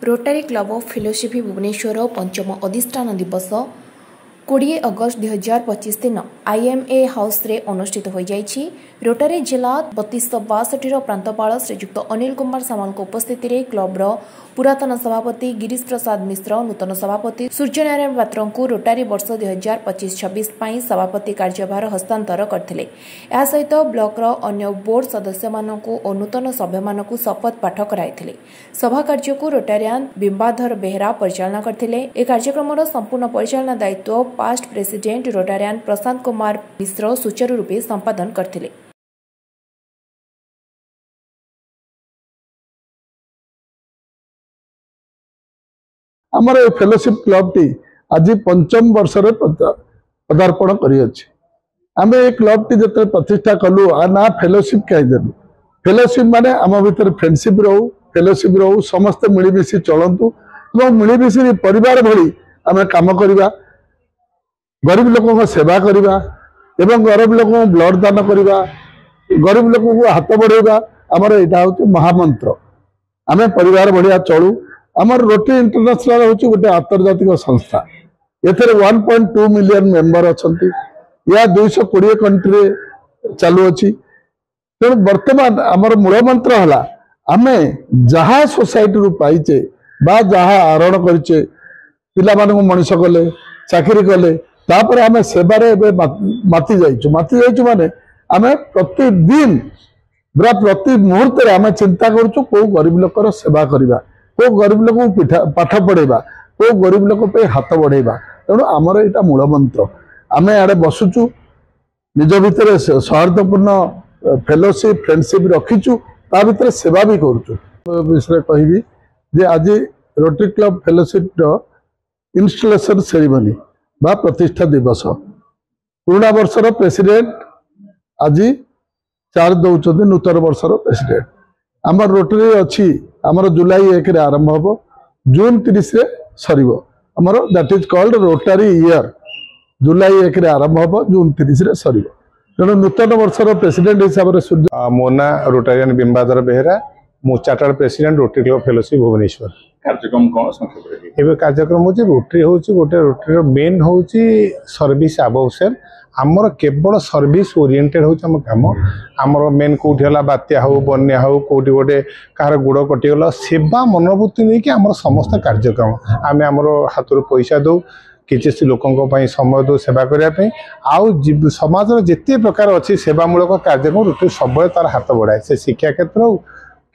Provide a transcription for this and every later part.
रोटारी Club of Fellowship Bhubaneswar पंचम अधिष्ठान दिवस 20 अगस्त 2025 दिन IMA हाउस रे अनुष्ठित हो जाइछि। रोटारी जिला 3262 प्रांतपाल श्रीजुक्त अनिल कुमार सामल उपस्थिति रे क्लब रो पुरातन सभापति गिरीश प्रसाद मिश्र, नूतन सभापति सूर्यनारायण पात्र को रोटारी वर्ष 2025-26 पाई सभापति कार्यभार हस्तांतर करथिले। या सहित ब्लॉक रो अन्य बोर्ड सदस्य मानकु और नूतन सभ्य मानकु शपथ पाठ कराइथिले। सभा कार्य को रोटारियन बिंबाधर बेहरा परिचालना करथिले। ए कार्यक्रम रो संपूर्ण परिचालना दायित्व पास्ट प्रेसिडेंट रोटारियन प्रशांत कुमार मिश्र सुचारू रूपे संपादन करथिले। आमर फेलोशिप क्लब टी आज पंचम वर्ष पदार्पण करें। क्लब टी जो प्रतिष्ठा कलु ना फेलोशिप कहीदेलु। फेलोशिप माने आम भीतर फ्रेंडशिप रहू, फेलोशिप रहू, समस्ते मिलमिशी चलतु और मिलमिशी परिवार भली आम कम करवा, गरीब लोक सेवा करवा, गरीब लोक ब्लड दान करवा, गरीब लोक को हाथ बढ़ेगा। आमर यहाँ हूँ महामंत्र। आम परिवार बढ़िया चलू। आमर रोटरी इंटरनेशनल हूँ गोटे आंतर्जातिक संस्था। एथेर 1.2 मिलियन मेंबर अच्छा। या 220 कंट्री चालू अच्छी। तेणु बर्तमान आमर मूल मंत्र है आम जहाँ सोसाइटी रू पाइचे बा जहाँ आरोहण करें पिला मनीष कले चाकरी कले तापर आम सेवार माति जाइचु माने आम प्रतिदिन पूरा प्रति मुहूर्त आम चिंता करूँ कौ गरीब लोकर सेवा करवा, कौ गरीब लोक पाठ पढ़ेगा, कौ गरीब लोक पे हाथ बढ़ेगा। तेणु आमर यहाँ मूल मंत्र। आम आड़े बसुचु निज भितर सौहार्दपूर्ण फेलोशिप फ्रेंडशिप रखीचु, ता भितर सेवा भी करूँ। विषय कहबी जे आज rotary Club fellowship installation ceremony बा प्रतिष्ठा दिवस पुराना वर्षर प्रेसिडेंट आज चार्ज दौरान नूतन वर्षर प्रेसिडेंट। आमर रोटरी अच्छी आमर जुलाई 1 रे आरंभ हम जून 30 रे सरीब। आमर that is called rotary year. जुलाई 1 रे आरंभ हम जून 30 रे सरीब। तेणु नूतन वर्षर प्रेसिडेंट हिसाब से मो ना रोटारियन बिंबाधर बेहरा, मु chartered president Rotary Club Fellowship Bhubaneswar. कार्यक्रम कौन संक्षेप एवं कार्यक्रम हूँ रोटरी हूँ गोटे रोटरी मेन हूँ सर्विस अबव सेल। आमर केवल सर्विस ओरिएंटेड हूँ आम कम। आमर मेन कौटी है बात्या हो बन्या हो कौटी गोटे कहार गोड़ कटिगला सेवा मनोवृत्ति नहीं कि आमर समस्त कार्यक्रम आम आमर हाथ पैसा दौ किसी लोकों समय दो सेवा करने आउ समाज जिते प्रकार अच्छी सेवामूलक कार्यक्रम रोटरी सब तार हाथ बढ़ाए। से शिक्षा क्षेत्र हो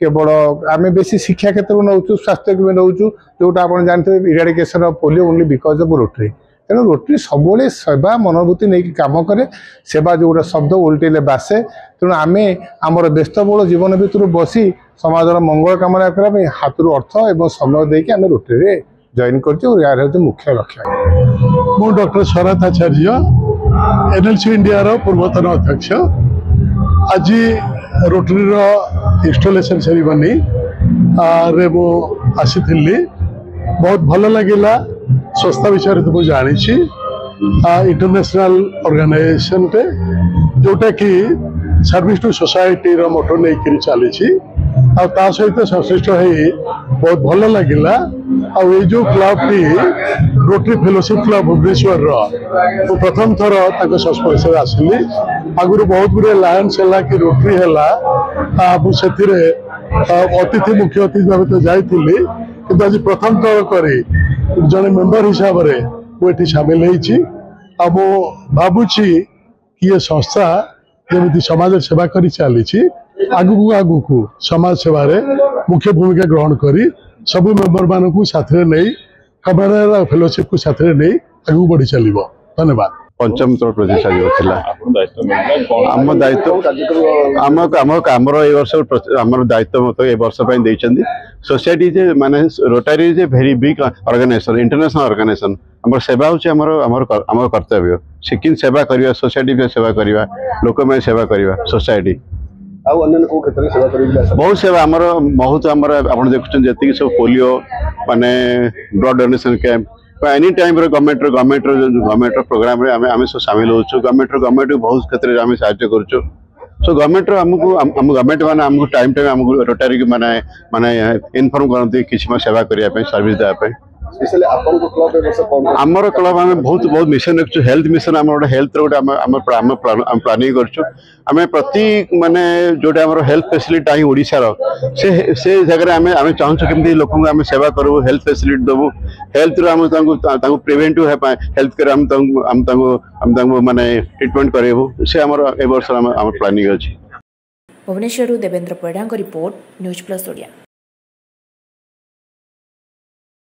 केवल आम बेसी शिक्षा क्षेत्र नौ स्वास्थ्य भी नौ जोटा आप जानते eradication of polio only because of rotary. तेणु रोटरी सब सेवा मनोवृत्ति नहीं काम करे। सेवा जो गोटे शब्द उल्टेले बासे। तेणु आम आमर व्यस्तबहुल जीवन भितर बसी समाजर मंगल कामना करने हाथ अर्थ और समय देके आम रोटरी जॉइन कर यार हूँ मुख्य लक्ष्य। मु डॉक्टर शरद आचार्य NLC इंडिया रो पूर्वतन अध्यक्ष। आज रोटरी रो इंस्टॉलेशन सेरेमनी रे मु आसी बहुत भल लगिला। संस्था विषय तो मुझे जानी इंटरनेशनल ऑर्गेनाइजेशन टे जोटा कि सर्विस टू सोसाइटी रो मोटो नहीं चली सहित संश्लिष्ट हो बहुत भल लगिला। ये जो क्लब टी रोटरी फेलोशिप क्लब भुवनेश्वर रो प्रथम थर संस्पर्श आसली। आगुरी बहुत गुड़े लायंस है कि रोटरी है मुझे अतिथि मुख्य अतिथि भाव तो जाइली कि आज प्रथम थर करी जड़े मेंबर हिसाब से मुझे सामिल हो भावुची कि ये संस्था जमी समाज सेवा कर चली आगू समाज सेवा मुख्य भूमिका ग्रहण करी सबू मेंबर मान को साथ नहीं कमार फेलोशिप को साथ नहीं आगू बढ़ी चलो। धन्यवाद। पंचम तौर प्रतिष्ठा जो आम दायित्व आमर ए वर्ष आम दायित्व मत ए वर्ष सोसाइटी जे माने रोटारी जे very big organisation international organisation आम सेवा हूँ कर्तव्य। सिक्किम सेवा करवा, सोसाइटी सेवा करवा, लोक में सेवा करवा, सोसाइटी बहुत सेवा आमर बहुत आमर आप देखुं सब पोलियो माने blood donation camp any time government program रे आमे सब शामिल होछु। गवर्नमेंट बहुत क्षेत्र में आम साहाय्य करूँ। सो गवर्नमेंट आमको गवर्नमेंट मैंने आमको टाइम टाइम आमको रोटारी माने माने इनफॉर्म करते किसी सेवा करने सर्विस देवाई आमर क्लब आम बहुत बहुत मिशन रखु हेल्थ मिशन आम गोटे हेल्थ प्लानिंग करें प्रति माने जोटा आम हेल्थ फैसिलिटी ही ओडिशार से जगह आम चाहूँ केमती लोक आम सेवा करूँ हेल्थ फैसिलिटी देवु हेल्थ आम प्रिवेंटिव हेल्थ केयर माने ट्रिटमेंट करेबू से आम ए वर्ष आम प्लानिंग अच्छी। भुवनेश्वर देवेंद्र पैढ़ा रिपोर्ट न्यूज प्लस ओडिया।